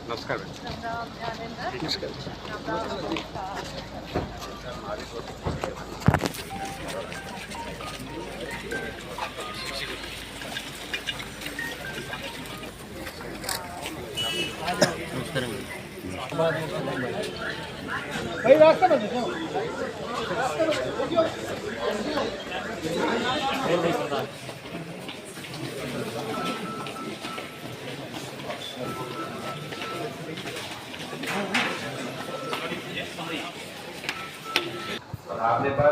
नमस्कार। भाई रास्ता बंद है। और आपने पर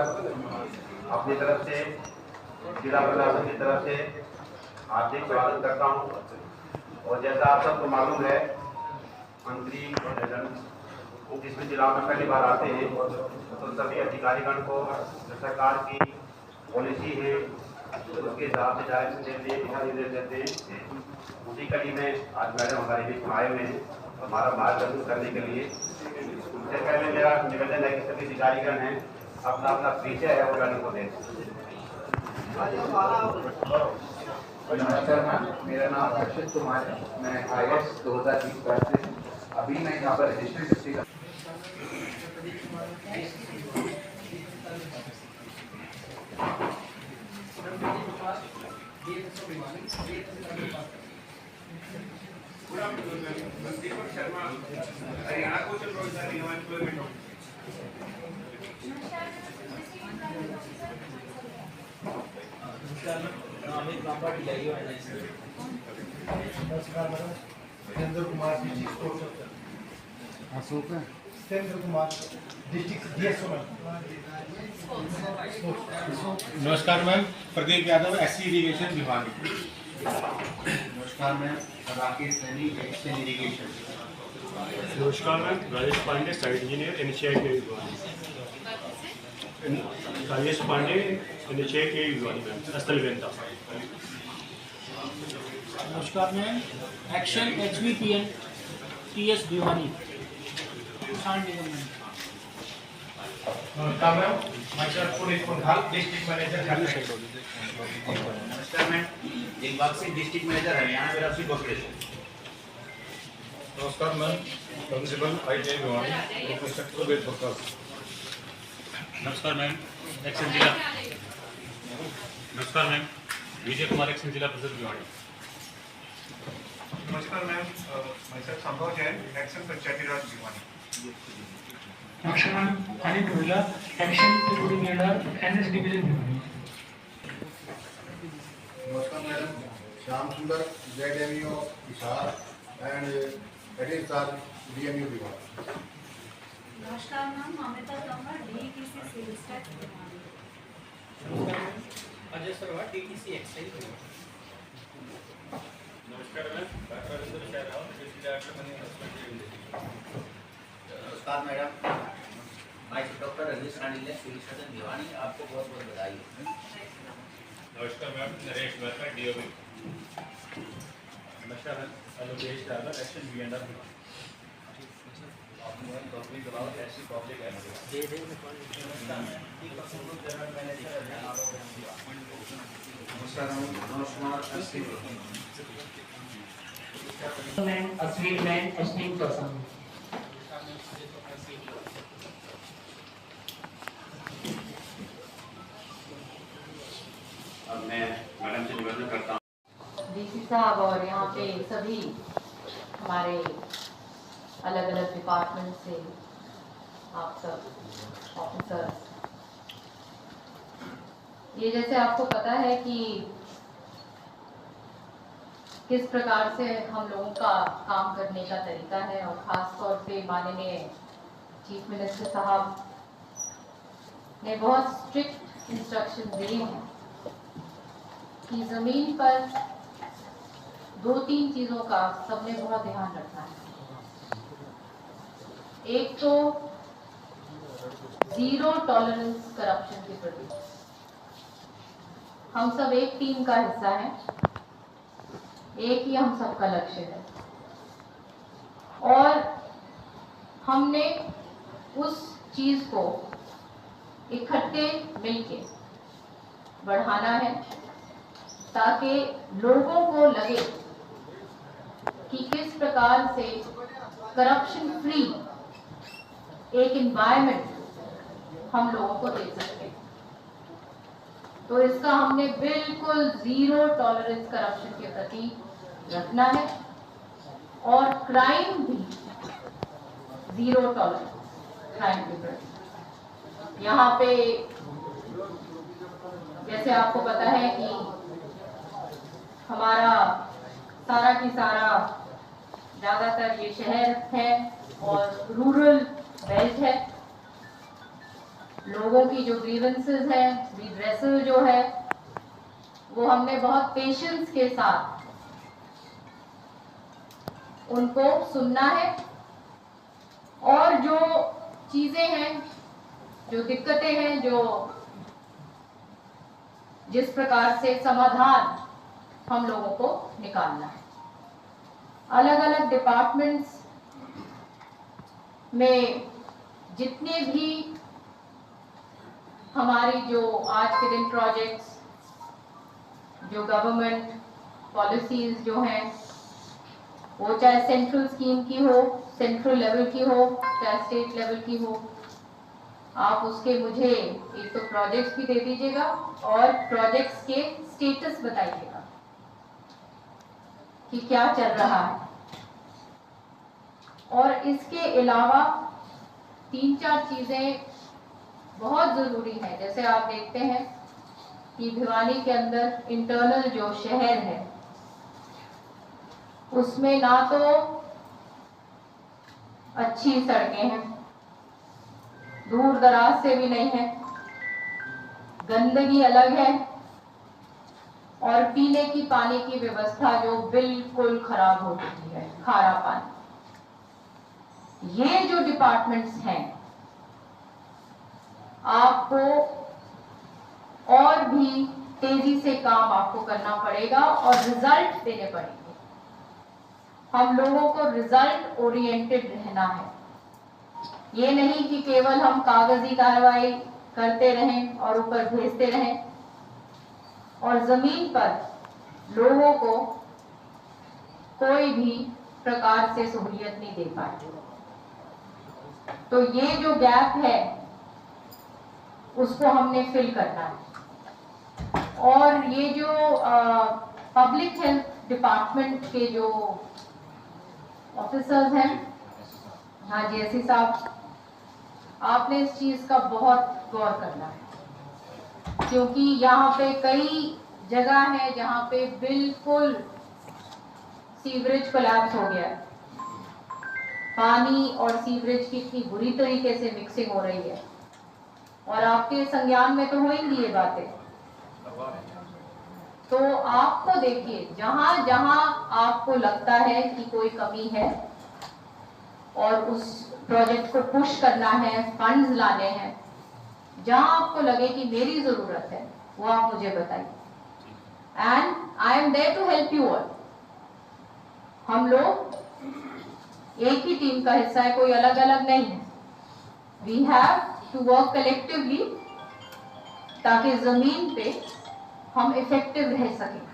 अपनी तरफ से जिला प्रशासन की तरफ से हार्दिक स्वागत करता हूँ। और जैसा आप सबको मालूम है, मंत्री जिसमें जिला में पहली बार आते हैं तो सभी अधिकारीगण को जो सरकार की पॉलिसी है उसके हिसाब से डायरेक्शन देते हैं, दिशा निर्देश देते हैं। उसी कड़ी में आज मैडम हमारे बीच आए हुए हैं हमारा मार्गदर्शन करने के लिए। इससे पहले मेरा निवेदन है कि सभी अधिकारीगण हैं अपना अपना परिचय है वो मैडम को दें। नमस्कार मैम, मेरा नाम अक्षित कुमार है। मैं IAS 2020 बैच से अभी मैं यहाँ पर registration district Surendra Kumar district court Ashok है। Surendra Kumar district DSO। नमस्कार ma'am, Pradeep Yadav SC irrigation Bhiwani. नमस्कार ma'am, Rakesh Saini XEN irrigation. नमस्कार ma'am, Rajesh Pandey site engineer NHI के राजेश पांडे NHI के मैम अस्थल वेंता। नमस्कार ma'am, XEN HVPN TS Bhiwani. नमस्कार मैम, myself पुलिस पंखाल डिस्ट्रिक्ट मैनेजर झारखंड। नमस्कार मैम, दिलबाग से district manager Haryana bureau corporation. नमस्कार ma'am, principal ITI Bhiwani professor Ved Prakash. नमस्कार मैम, एक्शन जिला। नमस्कार मैम, विजय कुमार एक्शन जिला परिषद भिवानी। नमस्कार ma'am, myself Sambhav Jain XEN Panchayati Raj Bhiwani. नमस्कार मैम, अनिल ढोला एक्शन त्रिपुरी मेला NS डिवीजन भिवानी। नमस्कार madam, Shyam Sundar ZMEO Hisar and edit DMU विभाग। नमस्कार ma'am, Amita Tanwar DETC sales tax Bhiwani. Ajay Sarwa DTC excise Bhiwani. नमस्कार मैम, डॉक्टर रविंद्र शहराव नमस्कार मैडम, मैं डॉक्टर रजनीश रानीले सिविल सर्जन भिवानी। आपको बहुत बहुत बधाई। नमस्कार मैम, नरेश मेहता DOB। नमस्कार ma'am, Alokesh Yadav XEN B&R Bhiwani. Public about ऐसी पब्लिक है नमस्कार Manoj Kumar SC। Ma'am, Ashwin ma'am esteem person. अब मैं मैडम से निवेदन करता हूँ। DC साहब और यहाँ पे सभी हमारे अलग अलग डिपार्टमेंट से आप सब ऑफिसर, ये जैसे आपको पता है कि किस प्रकार से हम लोगों का काम करने का तरीका है, और ख़ास तौर पे माननीय चीफ मिनिस्टर साहब ने बहुत स्ट्रिक्ट इंस्ट्रक्शन दिए हैं कि ज़मीन पर 2-3 चीज़ों का सबने बहुत ध्यान रखना है। एक तो ज़ीरो टॉलरेंस करप्शन के प्रति। हम सब एक टीम का हिस्सा हैं, एक ही हम सबका लक्ष्य है, और हमने उस चीज को इकट्ठे मिलके बढ़ाना है ताकि लोगों को लगे कि किस प्रकार से करप्शन फ्री एक इन्वायरमेंट हम लोगों को दे सकते हैं। तो इसका हमने बिल्कुल जीरो टॉलरेंस करप्शन के प्रति रखना है और क्राइम भी जीरो टॉलरेंस क्राइम के प्रति। यहाँ पे जैसे आपको पता है कि हमारा सारा की सारा ज़्यादातर ये शहर है और रूरल बेल्ट है। लोगों की जो ग्रीवेंसेस है, रिड्रेसल जो है, वो हमने बहुत पेशेंस के साथ उनको सुनना है और जो चीजें हैं, जो दिक्कतें हैं, जो जिस प्रकार से समाधान हम लोगों को निकालना है। अलग अलग डिपार्टमेंट्स में जितने भी हमारी जो आज के दिन प्रोजेक्ट्स, जो गवर्नमेंट पॉलिसीज जो हैं, वो चाहे सेंट्रल स्कीम की हो, सेंट्रल लेवल की हो, चाहे स्टेट लेवल की हो, आप उसके मुझे एक तो प्रोजेक्ट्स भी दे दीजिएगा और प्रोजेक्ट्स के स्टेटस बताइएगा कि क्या चल रहा है। और इसके अलावा 3-4 चीजें बहुत जरूरी है। जैसे आप देखते हैं कि भिवानी के अंदर इंटरनल जो शहर है उसमें ना तो अच्छी सड़कें हैं, दूर दराज से भी नहीं है, गंदगी अलग है और पीने की पानी की व्यवस्था जो बिल्कुल खराब हो चुकी है, खारा पानी। ये जो डिपार्टमेंट्स हैं आपको और भी तेजी से काम आपको करना पड़ेगा और रिजल्ट देने पड़ेंगे। हम लोगों को रिजल्ट ओरिएंटेड रहना है। ये नहीं कि केवल हम कागजी कार्रवाई करते रहें और ऊपर भेजते रहें और जमीन पर लोगों को कोई भी प्रकार से सहूलियत नहीं दे पाए। तो ये जो गैप है उसको हमने फिल करना है। और ये जो पब्लिक हेल्थ डिपार्टमेंट के जो ऑफिसर्स हैं, हाँ जी एससी साहब, आपने इस चीज का बहुत गौर करना है क्योंकि यहाँ पे कई जगह है जहाँ पे बिल्कुल सीवरेज कोलैप्स हो गया है। पानी और सीवरेज की इतनी बुरी तरीके से मिक्सिंग हो रही है और आपके संज्ञान में तो होंगी ये बातें। तो आपको देखिए जहां जहां आपको लगता है कि कोई कमी है और उस प्रोजेक्ट को पुश करना है, फंड्स लाने हैं, जहां आपको लगे कि मेरी जरूरत है वो आप मुझे बताइए and I am there to help you all. हम लोग एक ही टीम का हिस्सा है, कोई अलग अलग नहीं है। We have to work collectively ताकि जमीन पे हम इफेक्टिव रह सकें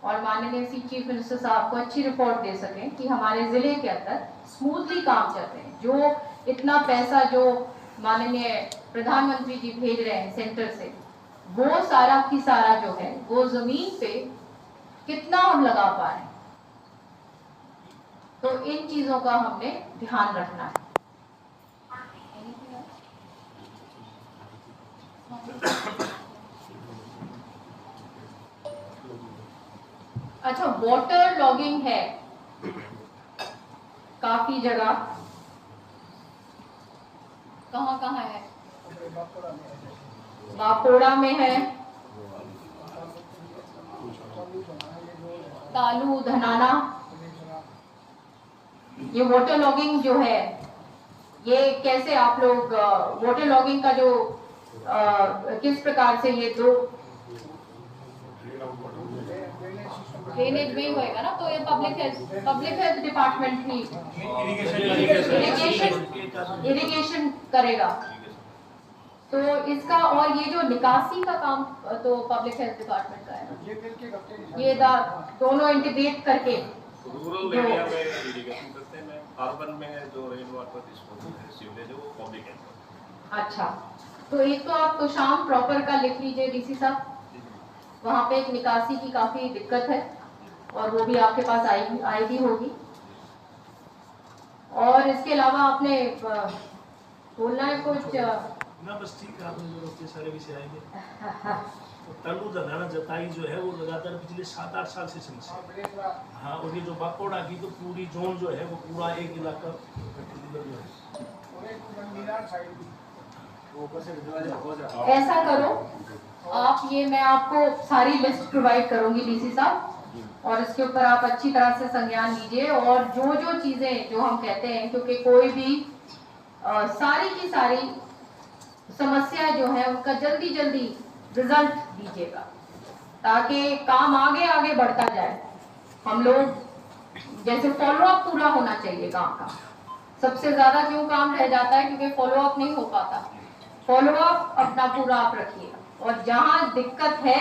और माननीय चीफ मिनिस्टर साहब को अच्छी रिपोर्ट दे सकें कि हमारे जिले के अंदर स्मूथली काम चल रहे हैं। जो इतना पैसा जो माननीय प्रधानमंत्री जी भेज रहे हैं सेंटर से, वो सारा की सारा जो है वो जमीन पे कितना हम लगा पा रहे हैं। तो इन चीजों का हमने ध्यान रखना है। अच्छा, वाटर लॉगिंग है काफी जगह। कहाँ कहाँ है? बापोड़ा में है, तालू धनाना। ये वाटर लॉगिंग जो है ये कैसे आप लोग वाटर लॉगिंग का जो किस प्रकार से ये दो ड्रेनेज में होएगा ना, तो ये पब्लिक हेल्थ डिपार्टमेंट ही इरिगेशन करेगा। तो इसका और ये जो निकासी का काम तो पब्लिक हेल्थ डिपार्टमेंट का है। ये दोनों इंटीग्रेट करके रूरल एरिया में इरिगेशन करते हैं मैम, अर्बन में जो रेन वाटर डिस्पोजल है सीवरेज वो पब्लिक है। अच्छा, तो एक तो आप शाम प्रॉपर का लिख लीजिए डीसी साहब, वहाँ पे एक निकासी की काफी दिक्कत है और वो भी आपके पास आई भी होगी। और इसके अलावा आपने बोलना है कुछ? ना बस ठीक है, आपने जो रोके सारे विषय आएंगे। तलू दगाना जताई जो है वो लगातार पिछले 7-8 साल से समस्या है। हाँ, और ये जो बाकोड़ा की तो पूरी जोन जो है वो पूरा एक इलाका ऐसा करो आप, ये मैं आपको सारी लिस्ट प्रोवाइड करूंगी डीसी साहब, और इसके ऊपर आप अच्छी तरह से संज्ञान लीजिए और जो जो चीजें जो हम कहते हैं, क्योंकि कोई भी सारी की सारी समस्या जो है उनका जल्दी जल्दी रिजल्ट दीजिएगा ताकि काम आगे आगे बढ़ता जाए। हम लोग जैसे फॉलोअप पूरा होना चाहिए काम का, सबसे ज्यादा क्यों काम रह जाता है क्योंकि फॉलोअप नहीं हो पाता। फॉलोअप अपना पूरा आप रखिएगा और जहां दिक्कत है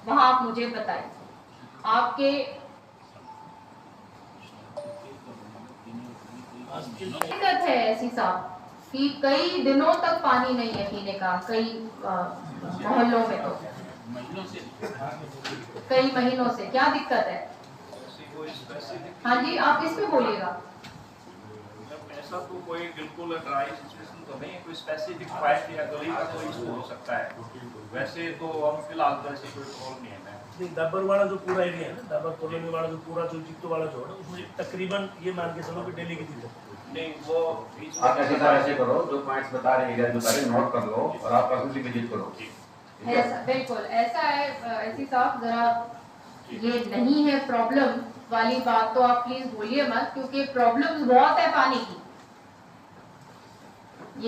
वहां आप मुझे बताइए। आपके दिक्कत है ऐसी साहब कि कई दिनों तक पानी नहीं है पीने का, कई मोहल्लों में तो कई महीनों से। क्या दिक्कत है? हाँ जी, आप इसमें बोलिएगा। ऐसा तो कोई बिल्कुल ड्राई सिचुएशन तो नहीं है, कोई स्पेसिफिक पाइप या गली का कोई इशू हो सकता है। वैसे तो हम फिलहाल तो ऐसे कोई प्रॉब्लम नहीं है। दाबर वाला जो पूरा एरिया है ना, दाबर कॉलोनी वाला जो पूरा जो जितो वाला जो है उसमें तकरीबन ये मान के चलो कि डेली की थी नहीं, वो आप ऐसे करो, जो पॉइंट्स बता रहे हैं जो सारे नोट कर लो और आप पर्सनली विजिट करो। ऐसा बिल्कुल ऐसा है ऐसी साहब, जरा ये नहीं है प्रॉब्लम वाली बात तो आप प्लीज बोलिए मत, क्योंकि प्रॉब्लम्स बहुत है पानी की।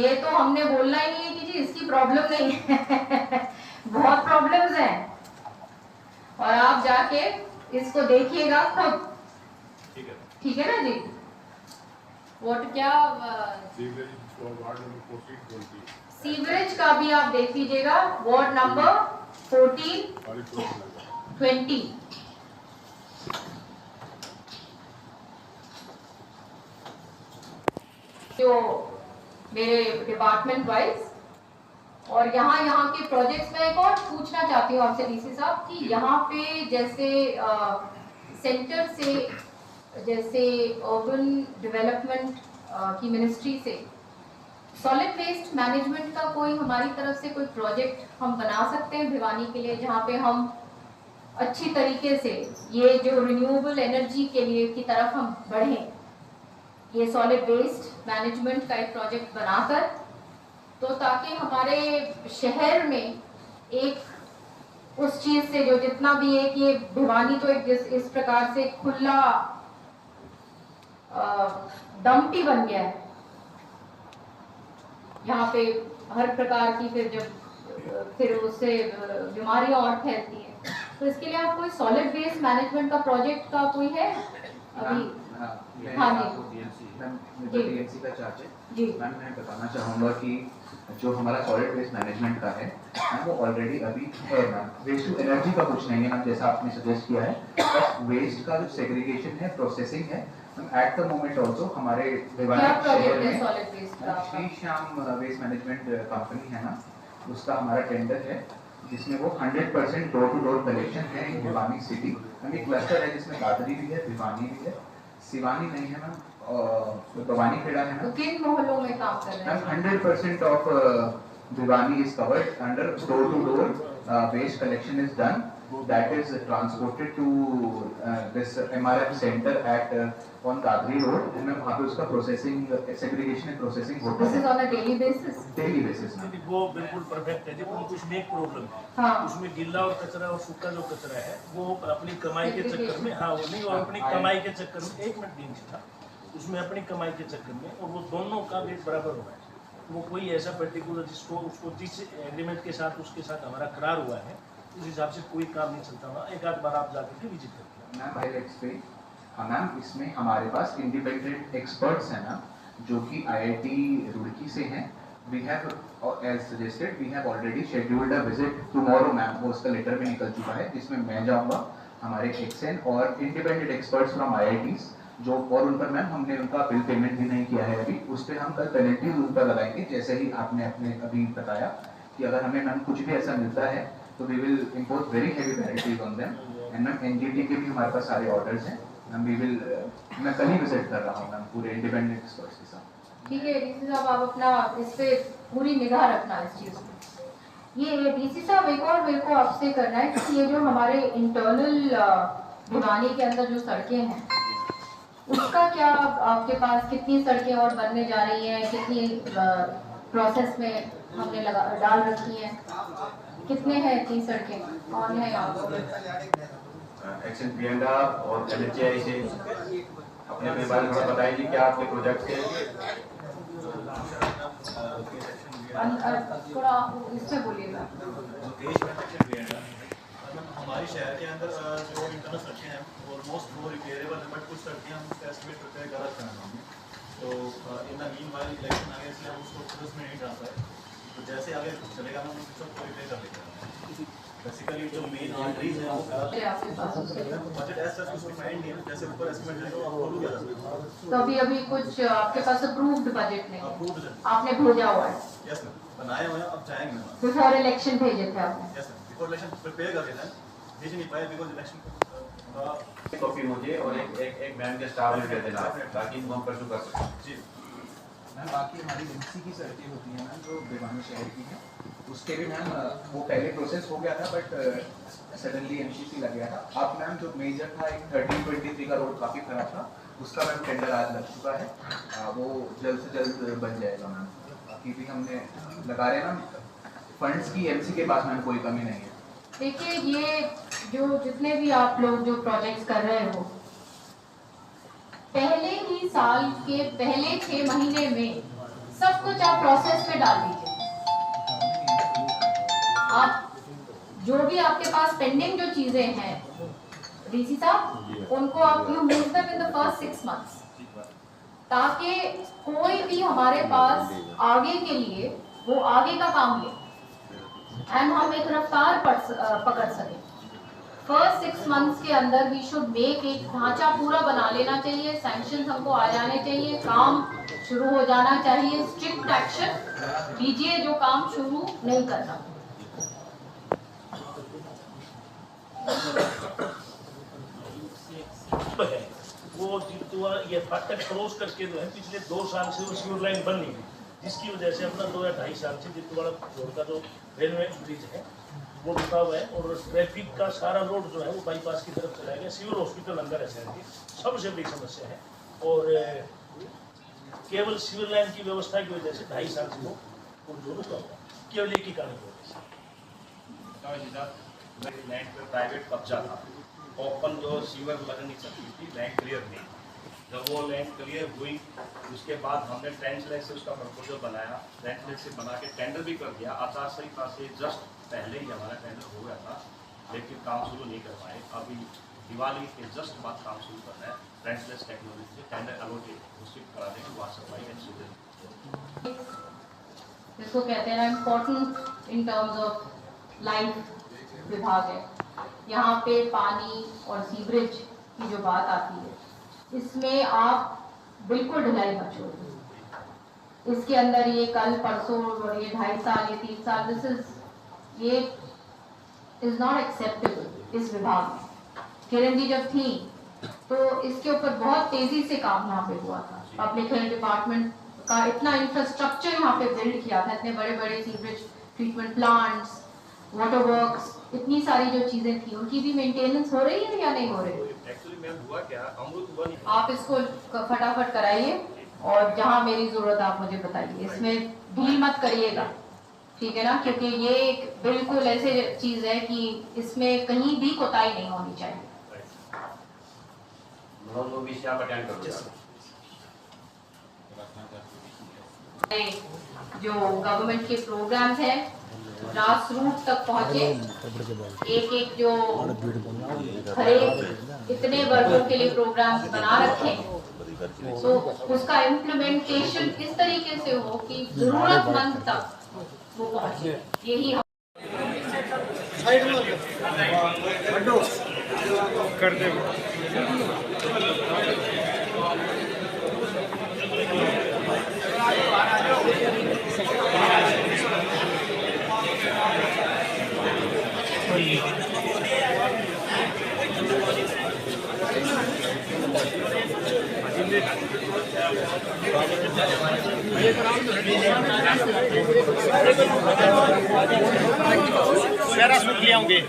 ये तो हमने बोलना ही नहीं है कि जी इसकी प्रॉब्लम नहीं है बहुत प्रॉब्लम्स हैं और आप जाके इसको देखिएगा खुद। ठीक है ना जी? वोट क्या सीवरेज का भी आप देख लीजिएगा, वार्ड नंबर 14-20। जो मेरे डिपार्टमेंट वाइज और यहाँ के प्रोजेक्ट्स में एक और पूछना चाहती हूँ आपसे डीसी साहब कि यहाँ पे जैसे सेंटर से जैसे अर्बन डेवलपमेंट की मिनिस्ट्री से सॉलिड वेस्ट मैनेजमेंट का कोई हमारी तरफ से कोई प्रोजेक्ट हम बना सकते हैं भिवानी के लिए, जहाँ पे हम अच्छी तरीके से ये जो रिन्यूएबल एनर्जी के लिए की तरफ हम बढ़ें, ये सॉलिड वेस्ट मैनेजमेंट का एक प्रोजेक्ट बनाकर, तो ताकि हमारे शहर में एक उस चीज से जो जितना भी है कि भिवानी तो एक इस प्रकार से खुला डंपी बन गया है, यहाँ पे हर प्रकार की फिर उससे बीमारियां और फैलती हैं। तो इसके लिए आप कोई सॉलिड वेस्ट मैनेजमेंट का प्रोजेक्ट का कोई है अभी? हाँ जी डीएमसी का चार्ज है जी मैम। मैं बताना चाहूँगा कि जो हमारा सॉलिड वेस्ट मैनेजमेंट का है वो ऑलरेडी अभी है मैम। वेस्ट टू एनर्जी का कुछ नहीं है मैम, जैसा आपने सजेस्ट किया है, बस वेस्ट का जो सेग्रीगेशन है, प्रोसेसिंग है। एट द मोमेंट ऑल्सो हमारे भिवानी शहर में Shri Shyam waste management company है ना, उसका हमारा टेंडर है जिसमें वो 100% डोर टू डोर कलेक्शन है इन भिवानी सिटी। एक क्लस्टर है जिसमें दादरी भी है, भिवानी भी है, सिवानी नहीं है मैम, भवानी खेड़ा है मैम। किन मोहल्लों में काम कर रहे हैं? 100% of Bhiwani is covered under door to door waste collection is done, that is transported to this MRF center at on Dadri road, and वहाँ पे उसका processing segregation and processing होता है। This is on a daily basis? Daily basis ma'am. वो बिल्कुल perfect है, लेकिन उसमें एक प्रॉब्लम है। हाँ। उसमें गिल्ला और कचरा और सूखा जो कचरा है वो अपनी कमाई के चक्कर में, हाँ वो नहीं, और अपनी कमाई के चक्कर में, एक मिनट दीजिए था, उसमें अपनी कमाई के चक्कर में, और वो दोनों का रेट बराबर हो रहा है। वो कोई ऐसा पर्टिकुलर जिसको उसको जिस एग्रीमेंट के साथ उसके साथ हमारा करार हुआ है उस हिसाब से कोई काम नहीं चलता हुआ। एक आध बार आप जाकर के विजिट करते हैं मैम। आई एक्सप्लेन मैम, इसमें हमारे पास इंडिपेंडेंट एक्सपर्ट्स हैं ना, जो कि IIT रुड़की से हैं। We have as suggested we have already scheduled a visit tomorrow ma'am, वो उसका लेटर भी निकल चुका है जिसमें मैं जाऊंगा हमारे एक्सेन और इंडिपेंडेंट एक्सपर्ट्स फ्रॉम IITs जो, और उन पर मैम हमने उनका बिल पेमेंट भी नहीं किया है अभी, उस पर हम कल पेनल्टी रूल पर लगाएंगे। जैसे ही आपने अपने अभी बताया कि अगर हमें मैम कुछ भी ऐसा मिलता है तो we will impose very heavy penalties on them. And ma'am NGT के भी हमारे पास सारे ऑर्डर्स हैं मैम, वी विल, मैं कल ही विजिट कर रहा हूँ मैम पूरे इंडिपेंडेंट एक्सपर्ट्स के साथ। ठीक है डीसी साहब, आप अपना इस पे पूरी निगाह रखना इस चीज़ पे। ये डीसी साहब एक और मेरे को आपसे करना है कि ये जो हमारे इंटरनल भिवानी के अंदर जो सड़कें हैं उसका क्या आपके पास कितनी सड़कें और बनने जा रही हैं, कितनी प्रोसेस में हमने डाल रखी हैं, कितने हैं इतनी सड़कें, कौन है आप? एक्शन पीएनडा और NHAI से अपने बारे में बताइए जी, क्या आपके प्रोजेक्ट से थोड़ा इससे बोलिएगा। हमारे शहर के अंदर जो इंटरनल सड़कें हैं ऑलमोस्ट वो रिपेयरेबल है, बट कुछ सड़कें हम उसका एस्टिमेट प्रिपेयर गलत कर रहे हैं। तो in the mean while election आगे इसलिए हम उसको प्रोसेस में नहीं डाल पाए, तो जैसे आगे चलेगा हम उसको रिपेयर कर लेंगे। बेसिकली जो मेन आर्टरीज है वो बजट ऐसा कुछ डिफाइंड नहीं है, जैसे ऊपर एस्टिमेट है वो अप्रूव किया जाता है। तो अभी कुछ आपके पास अप्रूव्ड बजट नहीं है, आपने भेजा हुआ है? यस मैम, बनाए हुए हैं, अब जाएंगे मैम। बिफोर इलेक्शन भेजे थे आपने? Yes ma'am, before election prepare कर देना है, भेज नहीं पाए बिकॉज़ इलेक्शन कॉपी मुझे और एक मैम के स्टाफ में दे देना ताकि इनको हम परसू कर सकें। जी मैम बाकी हमारी MC की सड़कें होती हैं मैम जो भिवानी शहर की हैं, उसके भी मैम वो पहले प्रोसेस हो गया था बट सडनली MCC लग गया था। अब मैम जो मेजर था एक 1323 का रोड काफ़ी खराब था, उसका मैम टेंडर आज लग चुका है, वो जल्द से जल्द बन जाएगा मैम। बाकी भी हमने लगा रहे हैं मैम, फंड्स की MC के पास मैम कोई कमी नहीं है। देखिए ये जो जितने भी आप लोग जो प्रोजेक्ट्स कर रहे हो, पहले ही साल के पहले 6 महीने में सब कुछ आप प्रोसेस में डाल दीजिए। आप जो भी आपके पास पेंडिंग जो चीजें हैं डीसी साहब, उनको आप you move them in the first 6 months, ताकि कोई भी हमारे पास आगे के लिए वो आगे का काम ले एंड हम एक रफ्तार पकड़ सकें। फर्स्ट 6 मंथ्स के अंदर वी शुड मेक एक ढांचा पूरा बना लेना चाहिए, सैंक्शन हमको आ जाने चाहिए, काम शुरू हो जाना चाहिए, स्ट्रिक्ट एक्शन दीजिए जो काम शुरू नहीं करना। है वो जितना ये फाटक क्रॉस करके जो है पिछले 2 साल से वो सीवर लाइन बन नहीं हुई, जिसकी वजह से अपना 2 या 2.5 साल से जितना बड़ा रोड का जो रेलवे ब्रिज है वो रुका हुआ है और ट्रैफिक का सारा रोड जो है वो बाईपास की तरफ चला गया। सिविल हॉस्पिटल अंदर है शहर की सबसे बड़ी समस्या है, और केवल सिविल लाइन की व्यवस्था की वजह से 2.5 साल से वो जो रुका हुआ केवल एक ही कारण की वजह से। लैंड पे प्राइवेट कब्जा था, ओपन जो सीवर लग नहीं सकती थी, लैंड क्लियर नहीं। जब वो लैंड क्लियर हुई उसके बाद हमने ट्रांसलेट से उसका प्रपोजल बनाया, ट्रांसलेट से बना के टेंडर भी कर दिया। आचार संहिता से जस्ट पहले ही हमारा टेंडर हो गया था, लेकिन काम शुरू नहीं कर पाए। अभी दिवाली के जस्ट बाद काम शुरू करना है। ट्रांसलेट टेक्नोलॉजी से टेंडर एलोकेट घोषित करा देंगे, वाटर सप्लाई एंड सीवरेज, जिसको कहते हैं ना important in terms of life विभाग है। यहाँ पे पानी और सीवरेज की जो बात आती है, इसमें आप बिल्कुल ढिलाई मत छोड़िए। इसके अंदर ये कल परसों और ये 2.5 साल ये 3 साल ये इज नॉट एक्सेप्टेबल। इस विभाग में किरण जी जब थी तो इसके ऊपर बहुत तेजी से काम यहाँ पे हुआ था। पब्लिक हेल्थ डिपार्टमेंट का इतना इंफ्रास्ट्रक्चर यहाँ पे बिल्ड किया था, इतने बड़े बड़े sewerage treatment plants, water works, इतनी सारी जो चीजें थी उनकी भी मेंटेनेंस हो रही है या नहीं हो रही? एक्चुअली मैम हुआ क्या, अमृत हुआ नहीं। आप इसको फटाफट कराइए और जहाँ मेरी जरूरत आप मुझे बताइए, इसमें ढील मत करिएगा, ठीक है ना? क्योंकि ये एक बिल्कुल ऐसे चीज है कि इसमें कहीं भी कोताही नहीं होनी चाहिए। जो गवर्नमेंट के प्रोग्राम्स हैं ग्रास रूट तक पहुंचे, एक एक जो हर एक इतने वर्गों के लिए प्रोग्राम बना रखे, तो उसका इम्प्लीमेंटेशन इस तरीके से हो कि जरूरतमंद तक वो पहुंचे। यही पैरासूट ले आऊंगे।